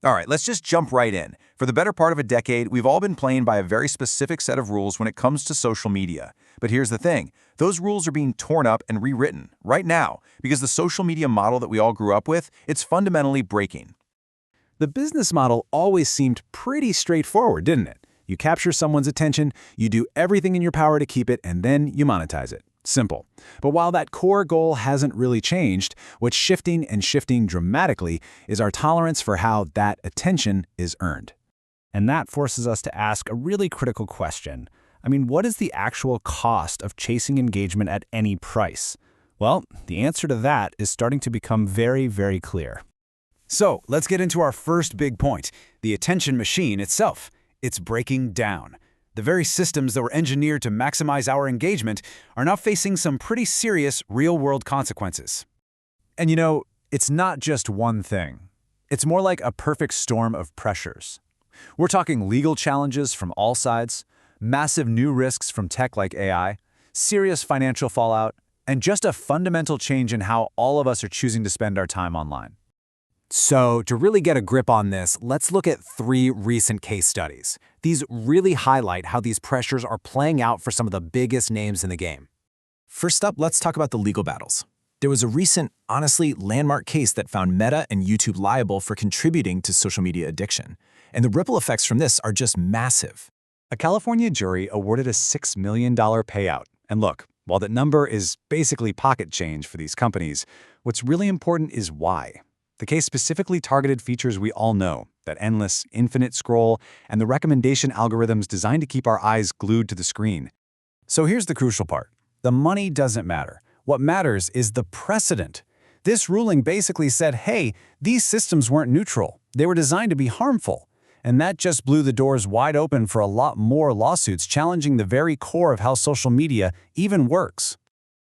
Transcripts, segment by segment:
All right, let's just jump right in. For the better part of a decade, we've all been playing by a very specific set of rules when it comes to social media. But here's the thing, those rules are being torn up and rewritten right now because the social media model that we all grew up with, it's fundamentally breaking. The business model always seemed pretty straightforward, didn't it? You capture someone's attention, you do everything in your power to keep it, and then you monetize it. Simple. But while that core goal hasn't really changed, what's shifting and shifting dramatically is our tolerance for how that attention is earned. And that forces us to ask a really critical question. What is the actual cost of chasing engagement at any price? Well, the answer to that is starting to become very, very clear. So, let's get into our first big point, the attention machine itself. It's breaking down. The very systems that were engineered to maximize our engagement are now facing some pretty serious real-world consequences. And it's not just one thing. It's more like a perfect storm of pressures. We're talking legal challenges from all sides, massive new risks from tech like AI, serious financial fallout, and just a fundamental change in how all of us are choosing to spend our time online. So, to really get a grip on this, let's look at 3 recent case studies. These really highlight how these pressures are playing out for some of the biggest names in the game. First up, let's talk about the legal battles. There was a recent, honestly, landmark case that found Meta and YouTube liable for contributing to social media addiction. And the ripple effects from this are just massive. A California jury awarded a $6 million payout. And look, while that number is basically pocket change for these companies, what's really important is why. The case specifically targeted features we all know, that endless, infinite scroll, and the recommendation algorithms designed to keep our eyes glued to the screen. So here's the crucial part. The money doesn't matter. What matters is the precedent. This ruling basically said, hey, these systems weren't neutral. They were designed to be harmful. And that just blew the doors wide open for a lot more lawsuits challenging the very core of how social media even works.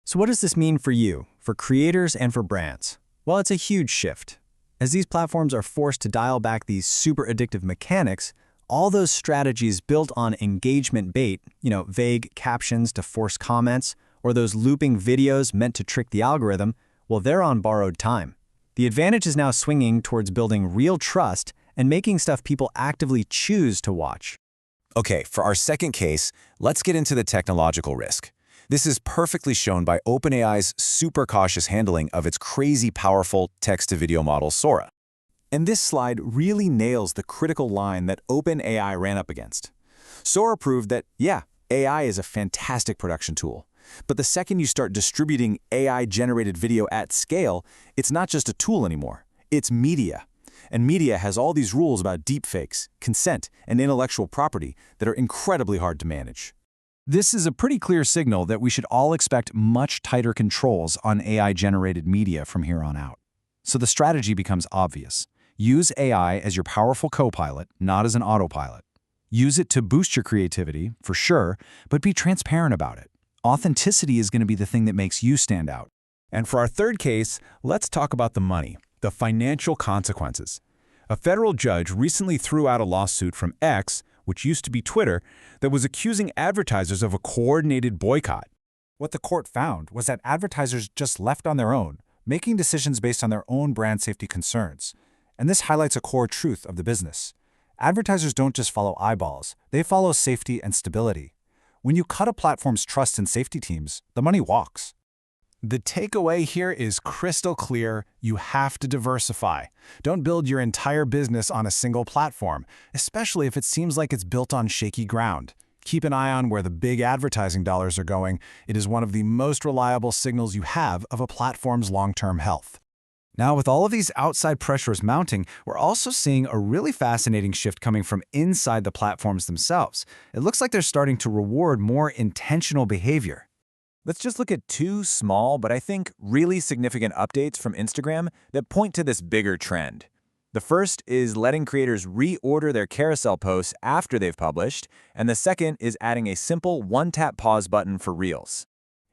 So what does this mean for you, for creators and for brands? Well, it's a huge shift. As these platforms are forced to dial back these super addictive mechanics, all those strategies built on engagement bait, vague captions to force comments, or those looping videos meant to trick the algorithm, well, they're on borrowed time. The advantage is now swinging towards building real trust and making stuff people actively choose to watch. Okay, for our second case, let's get into the technological risk. This is perfectly shown by OpenAI's super cautious handling of its crazy powerful text-to-video model Sora. And this slide really nails the critical line that OpenAI ran up against. Sora proved that, yeah, AI is a fantastic production tool. But the second you start distributing AI-generated video at scale, it's not just a tool anymore. It's media. And media has all these rules about deepfakes, consent, and intellectual property that are incredibly hard to manage. This is a pretty clear signal that we should all expect much tighter controls on AI-generated media from here on out. So the strategy becomes obvious. Use AI as your powerful co-pilot, not as an autopilot. Use it to boost your creativity, for sure, but be transparent about it. Authenticity is going to be the thing that makes you stand out. And for our third case, let's talk about the money, the financial consequences. A federal judge recently threw out a lawsuit from X, which used to be Twitter, that was accusing advertisers of a coordinated boycott. What the court found was that advertisers just left on their own, making decisions based on their own brand safety concerns. And this highlights a core truth of the business. Advertisers don't just follow eyeballs, they follow safety and stability. When you cut a platform's trust and safety teams, the money walks. The takeaway here is crystal clear. You have to diversify. Don't build your entire business on a single platform, especially if it seems like it's built on shaky ground. Keep an eye on where the big advertising dollars are going. It is one of the most reliable signals you have of a platform's long-term health. Now, with all of these outside pressures mounting, we're also seeing a really fascinating shift coming from inside the platforms themselves. It looks like they're starting to reward more intentional behavior. Let's just look at 2 small, but I think really significant updates from Instagram that point to this bigger trend. The first is letting creators reorder their carousel posts after they've published, and the second is adding a simple one-tap pause button for Reels.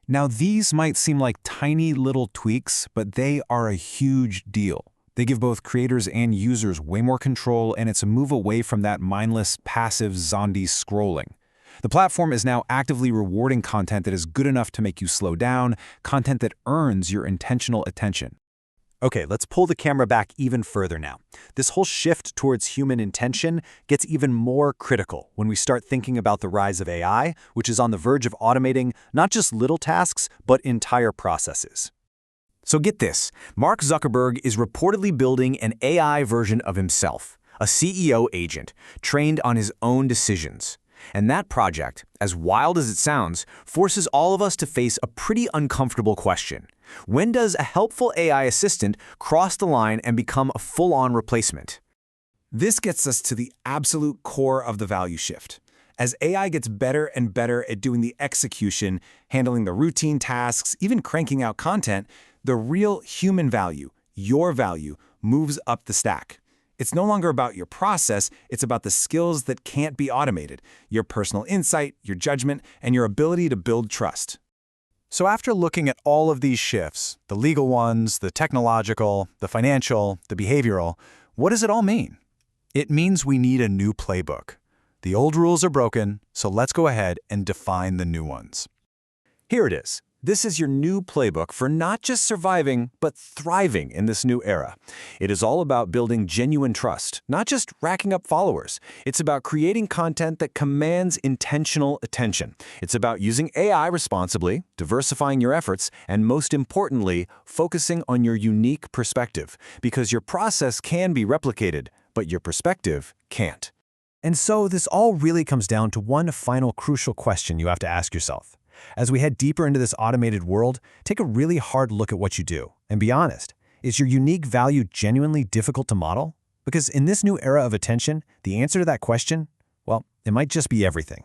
Now, these might seem like tiny little tweaks, but they are a huge deal. They give both creators and users way more control, and it's a move away from that mindless, passive, zombie scrolling. The platform is now actively rewarding content that is good enough to make you slow down, content that earns your intentional attention. Okay, let's pull the camera back even further now. This whole shift towards human intention gets even more critical when we start thinking about the rise of AI, which is on the verge of automating not just little tasks, but entire processes. So get this, Mark Zuckerberg is reportedly building an AI version of himself, a CEO agent, trained on his own decisions. And that project, as wild as it sounds, forces all of us to face a pretty uncomfortable question. When does a helpful AI assistant cross the line and become a full-on replacement? This gets us to the absolute core of the value shift. As AI gets better and better at doing the execution, handling the routine tasks, even cranking out content, the real human value, your value, moves up the stack. It's no longer about your process, it's about the skills that can't be automated, your personal insight, your judgment, and your ability to build trust. So after looking at all of these shifts, the legal ones, the technological, the financial, the behavioral, what does it all mean? It means we need a new playbook. The old rules are broken, so let's go ahead and define the new ones. Here it is. This is your new playbook for not just surviving, but thriving in this new era. It is all about building genuine trust, not just racking up followers. It's about creating content that commands intentional attention. It's about using AI responsibly, diversifying your efforts, and most importantly, focusing on your unique perspective, because your process can be replicated, but your perspective can't. And so this all really comes down to one final crucial question you have to ask yourself. As we head deeper into this automated world, take a really hard look at what you do. And be honest, is your unique value genuinely difficult to model? Because in this new era of attention, the answer to that question, well, it might just be everything.